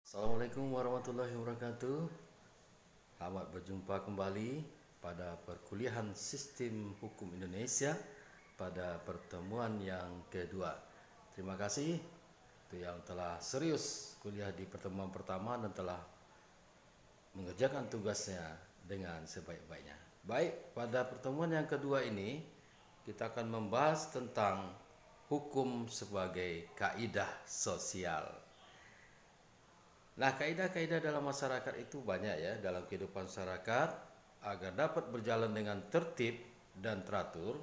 Assalamualaikum warahmatullahi wabarakatuh. Selamat berjumpa kembali pada perkuliahan Sistem Hukum Indonesia pada pertemuan yang kedua. Terima kasih untuk yang telah serius kuliah di pertemuan pertama dan telah mengerjakan tugasnya dengan sebaik-baiknya. Baik, pada pertemuan yang kedua ini kita akan membahas tentang hukum sebagai kaidah sosial. Nah, kaidah-kaidah dalam masyarakat itu banyak ya, dalam kehidupan masyarakat agar dapat berjalan dengan tertib dan teratur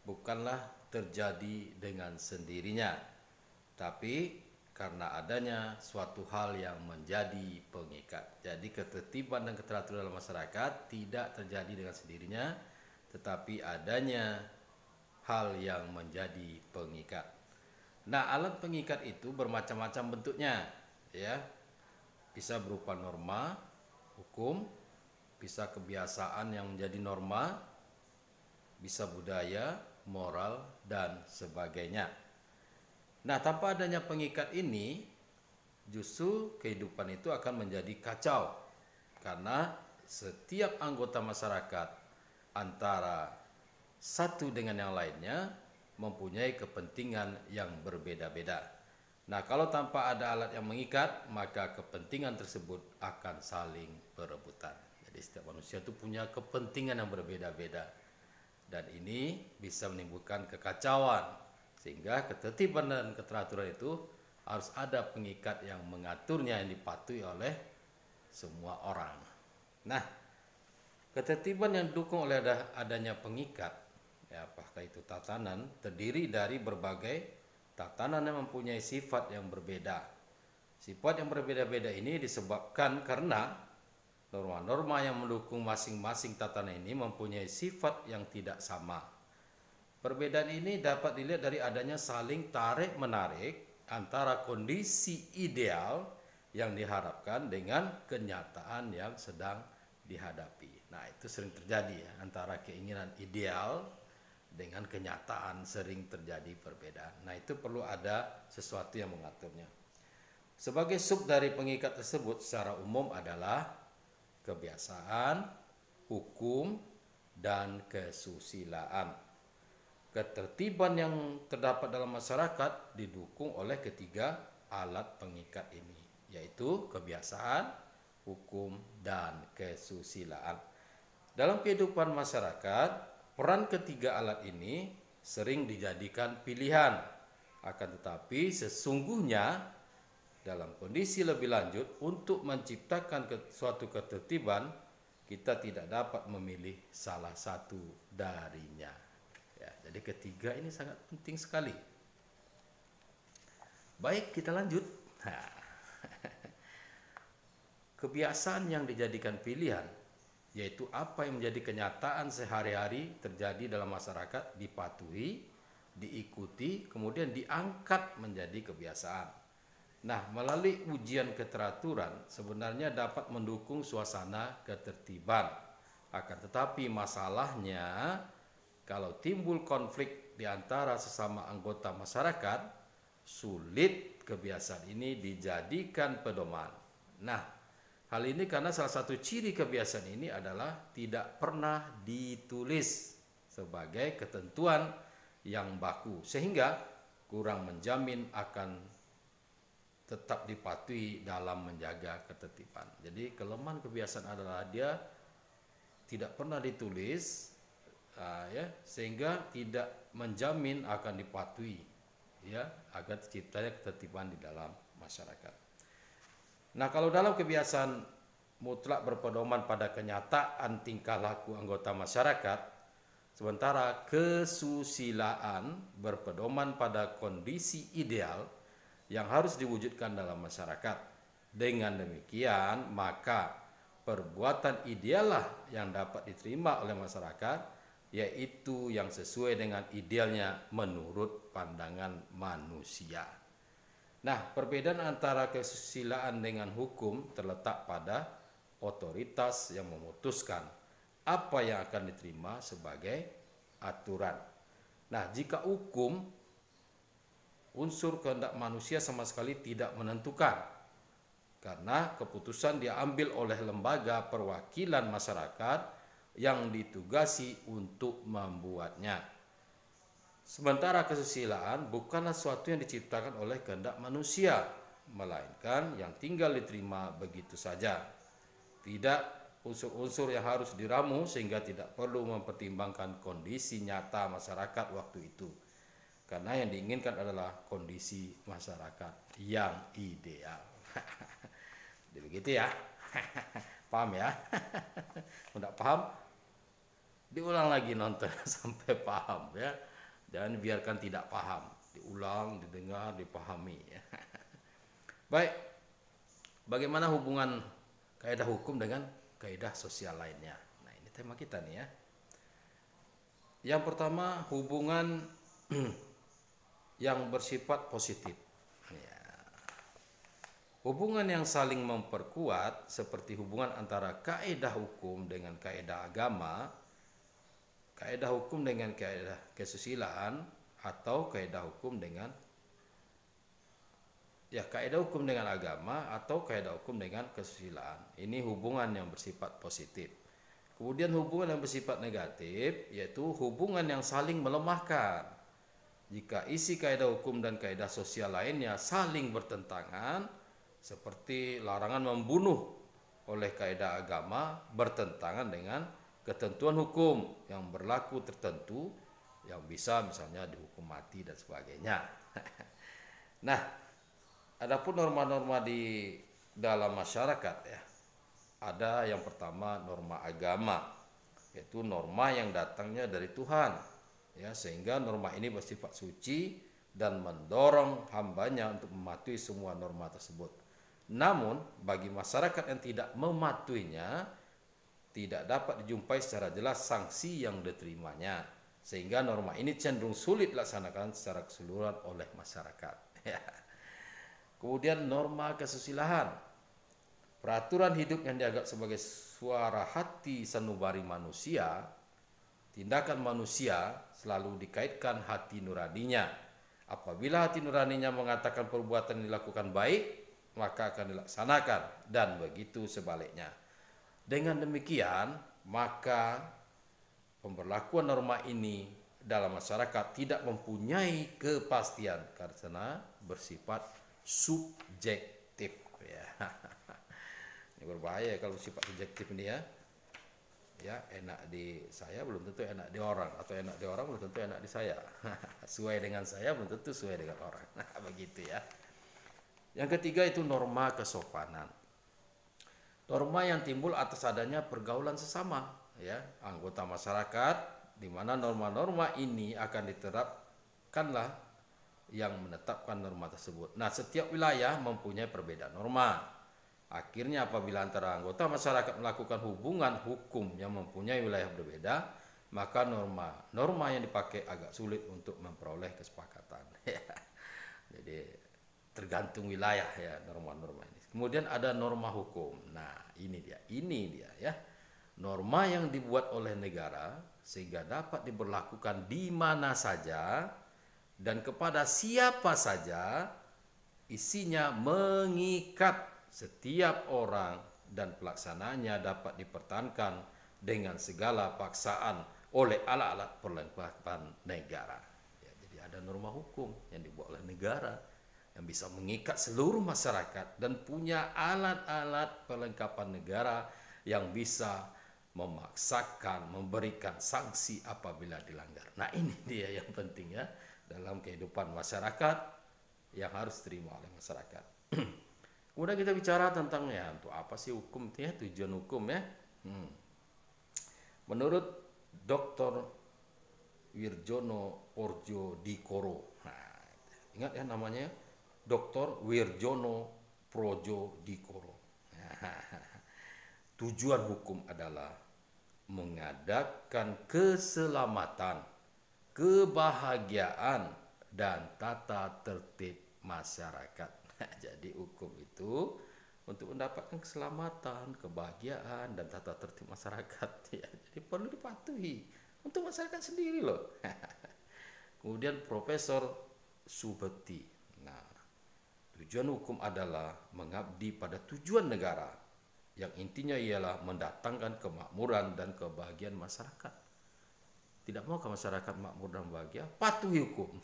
bukanlah terjadi dengan sendirinya, tapi karena adanya suatu hal yang menjadi pengikat. Jadi ketertiban dan keteraturan dalam masyarakat tidak terjadi dengan sendirinya, tetapi adanya hal yang menjadi pengikat. Nah, alat pengikat itu bermacam-macam bentuknya, ya. Bisa berupa norma, hukum, bisa kebiasaan yang menjadi norma, bisa budaya, moral, dan sebagainya. Nah, tanpa adanya pengikat ini, justru kehidupan itu akan menjadi kacau. Karena setiap anggota masyarakat antara satu dengan yang lainnya mempunyai kepentingan yang berbeda-beda. Nah, kalau tanpa ada alat yang mengikat, maka kepentingan tersebut akan saling berebutan. Jadi setiap manusia itu punya kepentingan yang berbeda-beda. Dan ini bisa menimbulkan kekacauan. Sehingga ketertiban dan keteraturan itu harus ada pengikat yang mengaturnya, yang dipatuhi oleh semua orang. Nah, ketertiban yang didukung oleh adanya pengikat, ya, apakah itu tatanan, terdiri dari berbagai tatanan yang mempunyai sifat yang berbeda. Sifat yang berbeda-beda ini disebabkan karena norma-norma yang mendukung masing-masing tatanan ini mempunyai sifat yang tidak sama. Perbedaan ini dapat dilihat dari adanya saling tarik-menarik antara kondisi ideal yang diharapkan dengan kenyataan yang sedang dihadapi. Nah, itu sering terjadi ya, antara keinginan ideal dengan kenyataan sering terjadi perbedaan. Nah, itu perlu ada sesuatu yang mengaturnya. Sebagai sub dari pengikat tersebut secara umum adalah kebiasaan, hukum, dan kesusilaan. Ketertiban yang terdapat dalam masyarakat didukung oleh ketiga alat pengikat ini, yaitu kebiasaan, hukum, dan kesusilaan. Dalam kehidupan masyarakat, peran ketiga alat ini sering dijadikan pilihan. Akan tetapi sesungguhnya dalam kondisi lebih lanjut untuk menciptakan suatu ketertiban, kita tidak dapat memilih salah satu darinya. Ya, jadi ketiga ini sangat penting sekali. Baik, kita lanjut. Kebiasaan yang dijadikan pilihan, yaitu apa yang menjadi kenyataan sehari-hari terjadi dalam masyarakat, dipatuhi, diikuti, kemudian diangkat menjadi kebiasaan. Nah, melalui ujian keteraturan sebenarnya dapat mendukung suasana ketertiban. Akan tetapi masalahnya, kalau timbul konflik di antara sesama anggota masyarakat, sulit kebiasaan ini dijadikan pedoman. Nah, hal ini karena salah satu ciri kebiasaan ini adalah tidak pernah ditulis sebagai ketentuan yang baku, sehingga kurang menjamin akan tetap dipatuhi dalam menjaga ketertiban. Jadi kelemahan kebiasaan adalah dia tidak pernah ditulis, ya, sehingga tidak menjamin akan dipatuhi, ya, agar terciptanya ketertiban di dalam masyarakat. Nah, kalau dalam kebiasaan mutlak berpedoman pada kenyataan tingkah laku anggota masyarakat, sementara kesusilaan berpedoman pada kondisi ideal yang harus diwujudkan dalam masyarakat. Dengan demikian, maka perbuatan ideallah yang dapat diterima oleh masyarakat, yaitu yang sesuai dengan idealnya menurut pandangan manusia. Nah, perbedaan antara kesusilaan dengan hukum terletak pada otoritas yang memutuskan apa yang akan diterima sebagai aturan. Nah, jika hukum, unsur kehendak manusia sama sekali tidak menentukan karena keputusan diambil oleh lembaga perwakilan masyarakat yang ditugasi untuk membuatnya. Sementara kesusilaan bukanlah sesuatu yang diciptakan oleh kehendak manusia, melainkan yang tinggal diterima begitu saja. Tidak unsur-unsur yang harus diramu sehingga tidak perlu mempertimbangkan kondisi nyata masyarakat waktu itu. Karena yang diinginkan adalah kondisi masyarakat yang ideal. Begitu ya. Paham ya? Tidak paham? Diulang lagi nonton sampai paham ya. Jangan biarkan tidak paham. Diulang, didengar, dipahami ya. Baik. Bagaimana hubungan kaidah hukum dengan kaidah sosial lainnya? Nah, ini tema kita nih ya. Yang pertama, hubungan yang bersifat positif. Ya. Hubungan yang saling memperkuat seperti hubungan antara kaidah hukum dengan kaidah agama, kaidah hukum dengan kaidah kesusilaan, atau kaidah hukum dengan kaidah hukum dengan agama atau kaidah hukum dengan kesusilaan. Ini hubungan yang bersifat positif. Kemudian hubungan yang bersifat negatif yaitu hubungan yang saling melemahkan. Jika isi kaidah hukum dan kaidah sosial lainnya saling bertentangan, seperti larangan membunuh oleh kaidah agama bertentangan dengan ketentuan hukum yang berlaku tertentu yang bisa misalnya dihukum mati dan sebagainya. Nah, adapun norma-norma di dalam masyarakat ya, ada yang pertama norma agama, yaitu norma yang datangnya dari Tuhan, ya, sehingga norma ini bersifat suci dan mendorong hambanya untuk mematuhi semua norma tersebut. Namun bagi masyarakat yang tidak mematuhinya, tidak dapat dijumpai secara jelas sanksi yang diterimanya, sehingga norma ini cenderung sulit dilaksanakan secara keseluruhan oleh masyarakat. Kemudian norma kesusilaan, peraturan hidup yang dianggap sebagai suara hati sanubari manusia. Tindakan manusia selalu dikaitkan hati nuraninya. Apabila hati nuraninya mengatakan perbuatan yang dilakukan baik, maka akan dilaksanakan, dan begitu sebaliknya. Dengan demikian, maka pemberlakuan norma ini dalam masyarakat tidak mempunyai kepastian karena bersifat subjektif. Ya. Ini berbahaya kalau sifat subjektif ini ya. Ya, enak di saya belum tentu enak di orang, atau enak di orang belum tentu enak di saya. Sesuai dengan saya belum tentu sesuai dengan orang. Nah, begitu ya. Yang ketiga itu norma kesopanan. Norma yang timbul atas adanya pergaulan sesama, ya, anggota masyarakat, di mana norma-norma ini akan diterapkanlah yang menetapkan norma tersebut. Nah, setiap wilayah mempunyai perbedaan norma. Akhirnya apabila antara anggota masyarakat melakukan hubungan hukum yang mempunyai wilayah berbeda, maka norma yang dipakai agak sulit untuk memperoleh kesepakatan. Jadi tergantung wilayah ya norma-norma ini. Kemudian ada norma hukum. Nah, ini dia ya. Norma yang dibuat oleh negara sehingga dapat diberlakukan di mana saja dan kepada siapa saja, isinya mengikat setiap orang dan pelaksanaannya dapat dipertahankan dengan segala paksaan oleh alat-alat perlengkapan negara. Ya, jadi ada norma hukum yang dibuat oleh negara yang bisa mengikat seluruh masyarakat dan punya alat-alat perlengkapan negara yang bisa memaksakan, memberikan sanksi apabila dilanggar. Nah, ini dia yang penting ya dalam kehidupan masyarakat yang harus diterima oleh masyarakat. Kemudian kita bicara tentang ya untuk apa sih hukum ya, tujuan hukum ya. Menurut Dr. Wirjono Porjodikoro. Nah, ingat ya namanya Dr. Wirjono Porjodikoro. Tujuan hukum adalah mengadakan keselamatan, kebahagiaan, dan tata tertib masyarakat. Jadi hukum itu untuk mendapatkan keselamatan, kebahagiaan, dan tata tertib masyarakat. Ya, jadi perlu dipatuhi untuk masyarakat sendiri loh. Kemudian Profesor Subekti. Nah, Tujuan hukum adalah mengabdi pada tujuan negara yang intinya ialah mendatangkan kemakmuran dan kebahagiaan masyarakat. Tidak maukah masyarakat makmur dan bahagia? Patuhi hukum.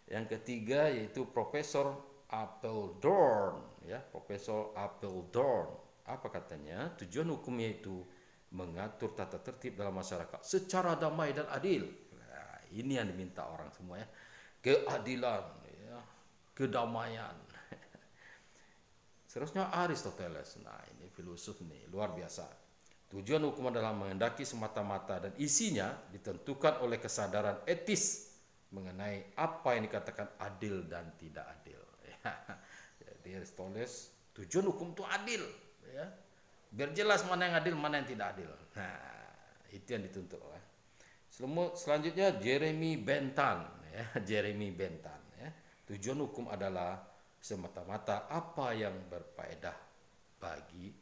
Yang ketiga yaitu Profesor Apeldoorn, ya, Profesor Apeldoorn. Apa katanya? Tujuan hukum yaitu mengatur tata tertib dalam masyarakat secara damai dan adil. Nah, ini yang diminta orang semua, ya. Keadilan, ya, kedamaian. Seterusnya Aristoteles. Nah, ini filosof nih, luar biasa. Tujuan hukum adalah menghendaki semata-mata dan isinya ditentukan oleh kesadaran etis mengenai apa yang dikatakan adil dan tidak adil. Jadi Aristoteles, tujuan hukum itu adil, ya. Biar jelas mana yang adil, mana yang tidak adil. Nah, itu yang dituntut oleh. Selanjutnya Jeremy Bentham, ya. Jeremy Bentham, ya. Tujuan hukum adalah semata-mata apa yang berfaedah bagi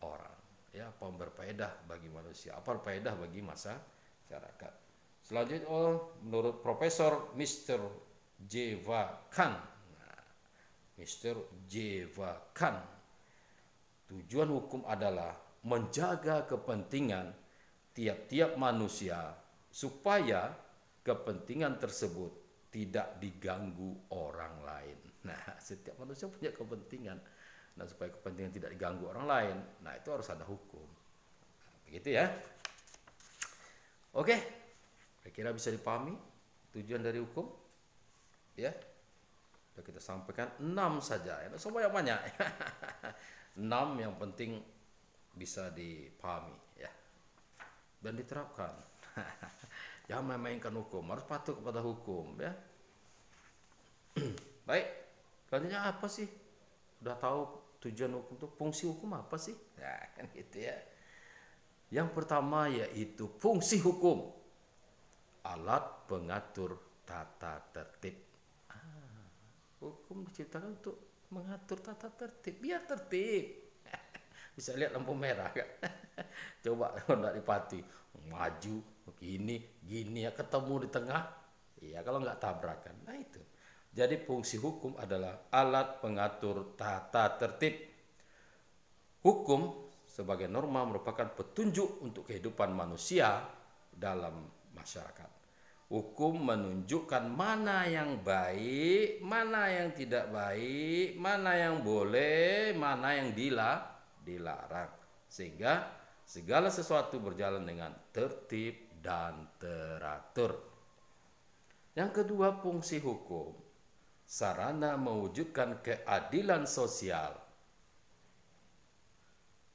orang, ya, apa yang berfaedah bagi manusia, apa berfaedah bagi masyarakat. Selanjutnya menurut Profesor Mr. J. Khan, Mr. J. Khan, tujuan hukum adalah menjaga kepentingan tiap-tiap manusia supaya kepentingan tersebut tidak diganggu orang lain. Nah, setiap manusia punya kepentingan. Nah, supaya kepentingan tidak diganggu orang lain, nah itu harus ada hukum. Nah, begitu ya. Oke, kira-kira bisa dipahami tujuan dari hukum? Ya, sudah kita sampaikan 6 saja. Ya, so banyak-banyak. 6 yang penting bisa dipahami, ya, dan diterapkan. Jangan main-mainkan hukum, harus patuh kepada hukum, ya. Baik, selanjutnya apa sih? Udah tahu tujuan hukum itu, fungsi hukum apa sih? Nah, kan gitu ya. Yang pertama yaitu fungsi hukum, alat pengatur tata tertib. Hukum diciptakan untuk mengatur tata tertib, biar tertib. Bisa lihat lampu merah kan? Coba kalau nggak dipatuhi, maju gini ya, ketemu di tengah, ya kalau nggak tabrakan. Nah itu. Jadi fungsi hukum adalah alat pengatur tata tertib. Hukum sebagai norma merupakan petunjuk untuk kehidupan manusia dalam masyarakat. Hukum menunjukkan mana yang baik, mana yang tidak baik, mana yang boleh, mana yang dilarang. Sehingga segala sesuatu berjalan dengan tertib dan teratur. Yang kedua, fungsi hukum, sarana mewujudkan keadilan sosial,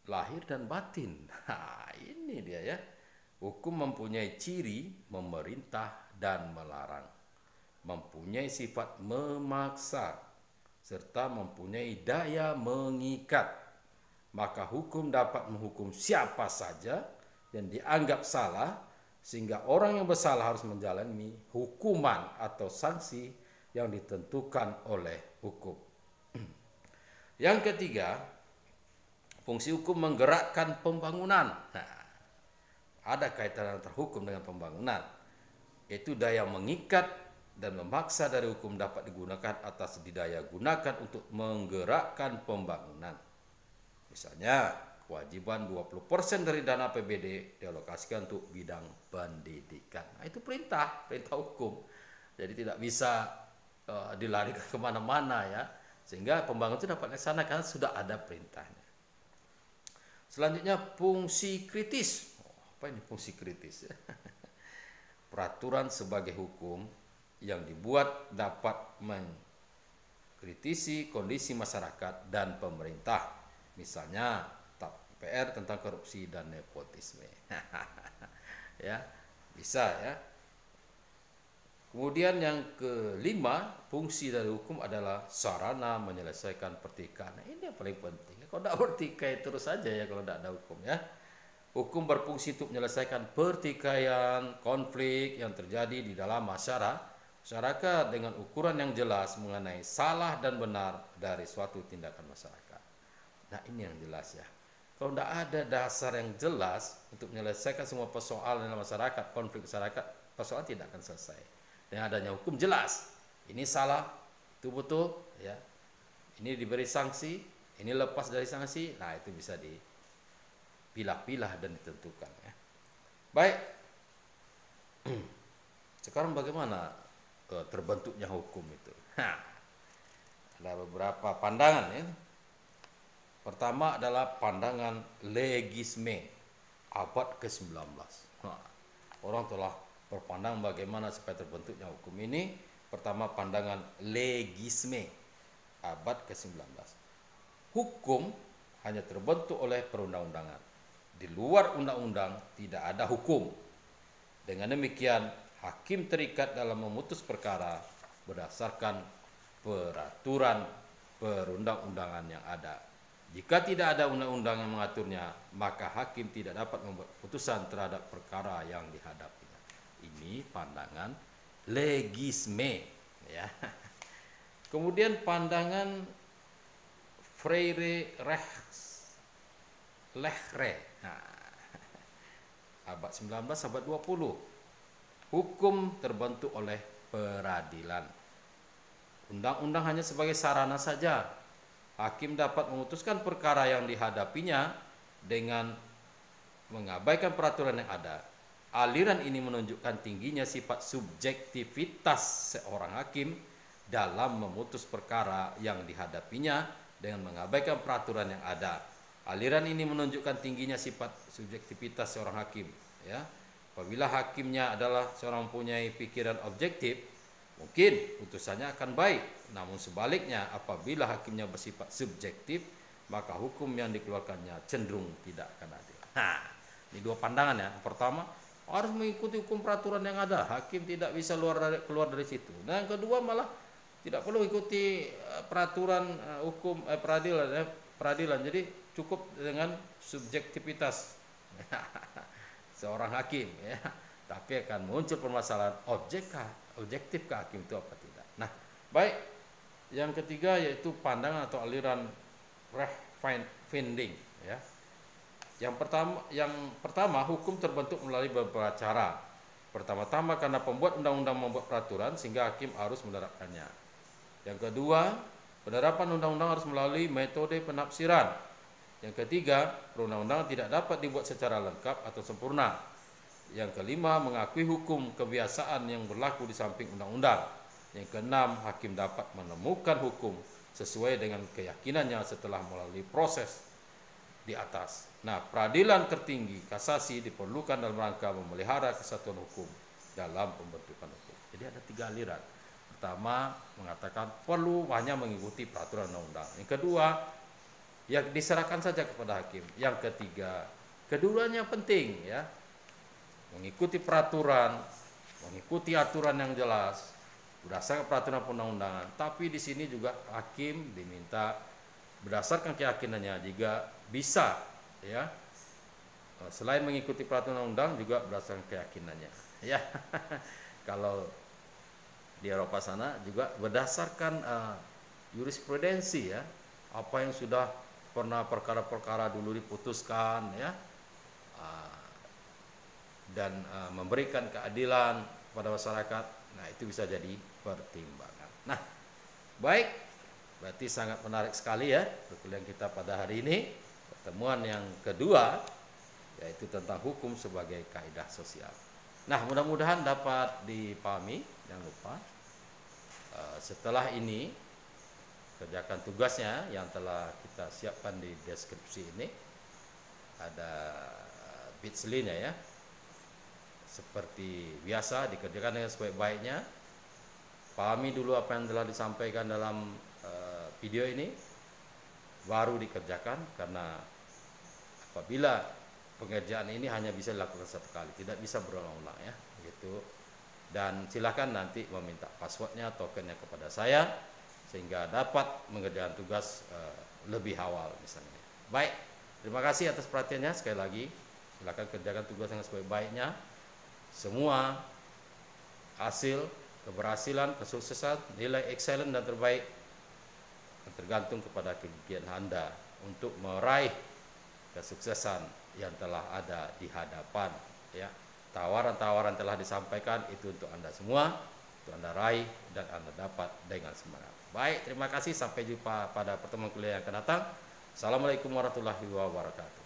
lahir dan batin. Nah, ini dia ya. Hukum mempunyai ciri memerintah dan melarang, mempunyai sifat memaksa, serta mempunyai daya mengikat. Maka hukum dapat menghukum siapa saja yang dianggap salah, sehingga orang yang bersalah harus menjalani hukuman atau sanksi yang ditentukan oleh hukum. Yang ketiga, fungsi hukum menggerakkan pembangunan. Nah, ada kaitan antara hukum dengan pembangunan, yaitu daya mengikat dan memaksa dari hukum dapat digunakan atas didaya gunakan untuk menggerakkan pembangunan. Misalnya, kewajiban 20% dari dana APBD dialokasikan untuk bidang pendidikan. Nah, itu perintah hukum. Jadi tidak bisa dilarikan kemana-mana ya, sehingga pembangunan itu dapat dilaksanakan karena sudah ada perintahnya. Selanjutnya fungsi kritis. Apa ini fungsi kritis? Peraturan sebagai hukum yang dibuat dapat mengkritisi kondisi masyarakat dan pemerintah. Misalnya TAP tentang korupsi dan nepotisme. Ya, bisa ya. Kemudian yang kelima, fungsi dari hukum adalah sarana menyelesaikan pertikaian. Nah, ini yang paling penting. Kalau tidak bertikai terus saja ya kalau tidak ada hukum ya. Hukum berfungsi untuk menyelesaikan pertikaian, konflik yang terjadi di dalam masyarakat dengan ukuran yang jelas mengenai salah dan benar dari suatu tindakan masyarakat. Nah, ini yang jelas ya. Kalau tidak ada dasar yang jelas untuk menyelesaikan semua persoalan dalam masyarakat, konflik masyarakat, persoalan tidak akan selesai. Dengan adanya hukum jelas, ini salah, itu betul, ya. Ini diberi sanksi, ini lepas dari sanksi, nah itu bisa dipilah-pilah dan ditentukan ya. Baik. Sekarang bagaimana terbentuknya hukum itu? Ada beberapa pandangan ya. Pertama adalah pandangan legisme abad ke-19. Orang telah berpandang bagaimana supaya terbentuknya hukum ini. Pertama pandangan legisme abad ke-19. Hukum hanya terbentuk oleh perundang-undangan. Di luar undang-undang tidak ada hukum. Dengan demikian, hakim terikat dalam memutus perkara berdasarkan peraturan perundang-undangan yang ada. Jika tidak ada undang-undang yang mengaturnya, maka hakim tidak dapat membuat putusan terhadap perkara yang dihadapinya. Ini pandangan legisme ya. Kemudian pandangan Freire Lehre. Abad 19, abad 20. Hukum terbentuk oleh peradilan. Undang-undang hanya sebagai sarana saja. Hakim dapat memutuskan perkara yang dihadapinya dengan mengabaikan peraturan yang ada. Aliran ini menunjukkan tingginya sifat subjektivitas seorang hakim dalam memutus perkara yang dihadapinya dengan mengabaikan peraturan yang ada. Aliran ini menunjukkan tingginya sifat subjektivitas seorang hakim ya. Apabila hakimnya adalah seorang mempunyai pikiran objektif, mungkin putusannya akan baik. Namun sebaliknya, apabila hakimnya bersifat subjektif, maka hukum yang dikeluarkannya cenderung tidak akan adil. Ini dua pandangan ya. Pertama, harus mengikuti hukum peraturan yang ada. Hakim tidak bisa keluar dari situ. Nah, yang kedua malah tidak perlu ikuti peraturan hukum peradilan. Jadi cukup dengan subjektivitas seorang hakim ya. Tapi akan muncul permasalahan objektif ke hakim itu apa tidak. Nah, baik. Yang ketiga yaitu pandangan atau aliran rechtfinding ya. Yang pertama hukum terbentuk melalui beberapa cara. Pertama-tama karena pembuat undang-undang membuat peraturan sehingga hakim harus menerapkannya. Yang kedua, penerapan undang-undang harus melalui metode penafsiran. Yang ketiga, perundang-undangan tidak dapat dibuat secara lengkap atau sempurna. Yang kelima, mengakui hukum kebiasaan yang berlaku di samping undang-undang. Yang keenam, hakim dapat menemukan hukum sesuai dengan keyakinannya setelah melalui proses di atas. Nah, peradilan tertinggi kasasi diperlukan dalam rangka memelihara kesatuan hukum dalam pembentukan hukum. Jadi ada tiga aliran. Pertama, mengatakan perlu hanya mengikuti peraturan undang-undang. Yang kedua, ya diserahkan saja kepada hakim. Yang ketiga, keduanya penting ya. Mengikuti peraturan, mengikuti aturan yang jelas berdasarkan peraturan perundang-undangan. Tapi di sini juga hakim diminta berdasarkan keyakinannya jika bisa ya. Selain mengikuti peraturan undang juga berdasarkan keyakinannya ya. Kalau di Eropa sana juga berdasarkan jurisprudensi ya. Apa yang sudah pernah perkara-perkara dulu diputuskan ya. Dan memberikan keadilan kepada masyarakat. Nah, itu bisa jadi pertimbangan. Nah, baik. Berarti sangat menarik sekali ya perkuliahan kita pada hari ini. Pertemuan yang kedua yaitu tentang hukum sebagai kaidah sosial. Nah, mudah-mudahan dapat dipahami. Jangan lupa setelah ini kerjakan tugasnya yang telah kita siapkan di deskripsi ini. Ada Bitly-nya ya. Seperti biasa dikerjakan dengan sebaik-baiknya. Pahami dulu apa yang telah disampaikan dalam video ini, baru dikerjakan, karena apabila pengerjaan ini hanya bisa dilakukan satu kali, tidak bisa berulang-ulang ya, gitu. Dan silakan nanti meminta passwordnya, tokennya kepada saya sehingga dapat mengerjakan tugas lebih awal misalnya. Baik, terima kasih atas perhatiannya sekali lagi. Silakan kerjakan tugas dengan sebaik-baiknya. Semua hasil, keberhasilan, kesuksesan, nilai excellent dan terbaik tergantung kepada kegigihan Anda untuk meraih kesuksesan yang telah ada di hadapan ya. Tawaran-tawaran telah disampaikan itu untuk Anda semua. itu Anda raih dan Anda dapat dengan semangat. Baik, terima kasih. Sampai jumpa pada pertemuan kuliah yang akan datang. Assalamualaikum warahmatullahi wabarakatuh.